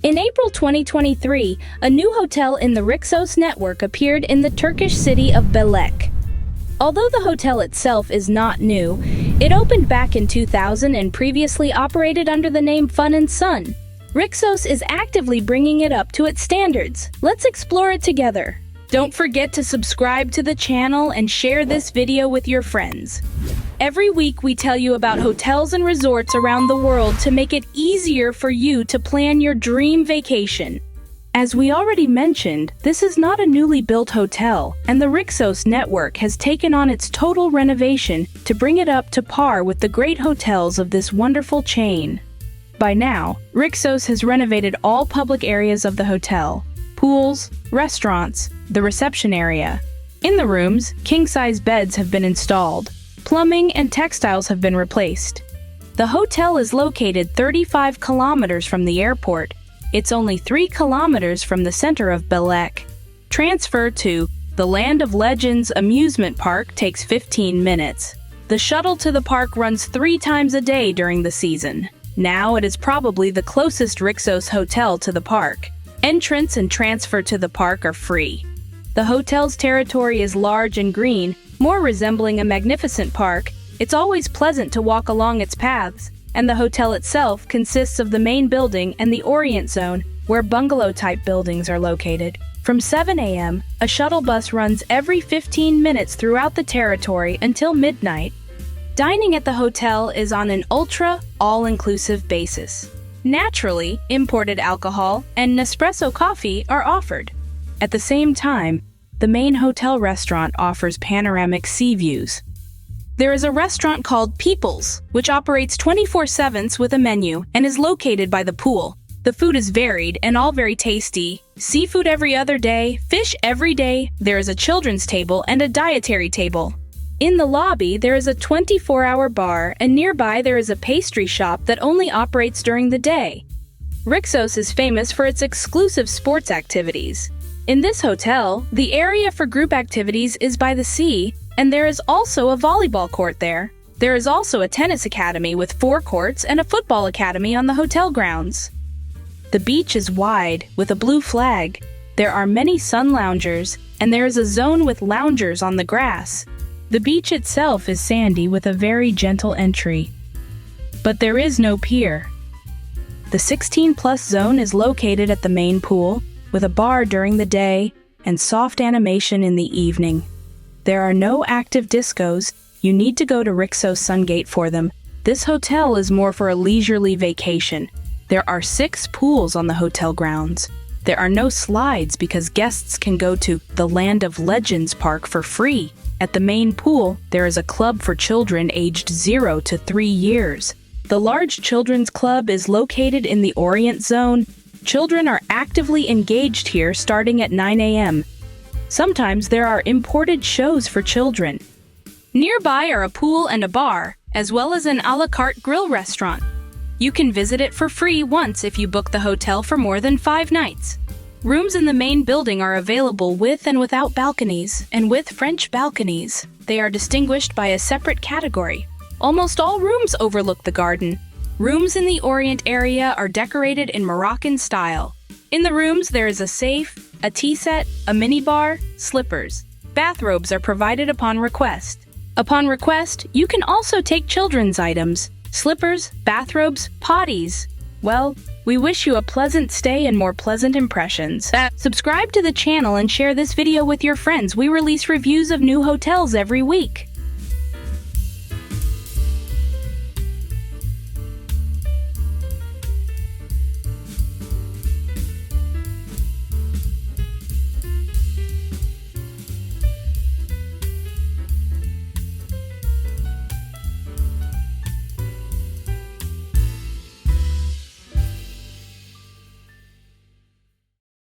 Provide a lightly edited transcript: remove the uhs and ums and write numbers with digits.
In April 2023, a new hotel in the Rixos network appeared in the Turkish city of Belek. Although the hotel itself is not new, it opened back in 2000 and previously operated under the name Fun&Sun. Rixos is actively bringing it up to its standards. Let's explore it together. Don't forget to subscribe to the channel and share this video with your friends. Every week we tell you about hotels and resorts around the world to make it easier for you to plan your dream vacation. As we already mentioned, this is not a newly built hotel, and the Rixos network has taken on its total renovation to bring it up to par with the great hotels of this wonderful chain. By now, Rixos has renovated all public areas of the hotel: pools, restaurants, the reception area. In the rooms, king-size beds have been installed. Plumbing and textiles have been replaced. The hotel is located 35 kilometers from the airport. It's only 3 kilometers from the center of Belek. Transfer to the Land of Legends amusement park takes 15 minutes. The shuttle to the park runs 3 times a day during the season. Now it is probably the closest Rixos hotel to the park. Entrance and transfer to the park are free. The hotel's territory is large and green, more resembling a magnificent park. It's always pleasant to walk along its paths, and the hotel itself consists of the main building and the Orient Zone, where bungalow-type buildings are located. From 7 a.m., a shuttle bus runs every 15 minutes throughout the territory until midnight. Dining at the hotel is on an ultra, all-inclusive basis. Naturally, imported alcohol and Nespresso coffee are offered. At the same time, the main hotel restaurant offers panoramic sea views. There is a restaurant called People's, which operates 24/7 with a menu and is located by the pool. The food is varied and all very tasty. Seafood every other day, fish every day. There is a children's table and a dietary table. In the lobby, there is a 24-hour bar, and nearby there is a pastry shop that only operates during the day. Rixos is famous for its exclusive sports activities. In this hotel, the area for group activities is by the sea, and there is also a volleyball court there. There is also a tennis academy with 4 courts and a football academy on the hotel grounds. The beach is wide, with a blue flag. There are many sun loungers, and there is a zone with loungers on the grass. The beach itself is sandy with a very gentle entry. But there is no pier. The 16+ zone is located at the main pool, with a bar during the day and soft animation in the evening. There are no active discos. You need to go to Rixos Sungate for them. This hotel is more for a leisurely vacation. There are 6 pools on the hotel grounds. There are no slides because guests can go to the Land of Legends park for free. At the main pool, there is a club for children aged 0 to 3 years. The large children's club is located in the Orient Zone. Children are actively engaged here starting at 9 a.m. Sometimes there are imported shows for children. Nearby are a pool and a bar, as well as an a la carte grill restaurant. You can visit it for free once if you book the hotel for more than 5 nights. Rooms in the main building are available with and without balconies, and with French balconies. They are distinguished by a separate category. Almost all rooms overlook the garden. Rooms in the Orient area are decorated in Moroccan style. In the rooms there is a safe, a tea set, a minibar, slippers. Bathrobes are provided upon request. Upon request, you can also take children's items, slippers, bathrobes, potties. Well, we wish you a pleasant stay and more pleasant impressions. Subscribe to the channel and share this video with your friends. We release reviews of new hotels every week.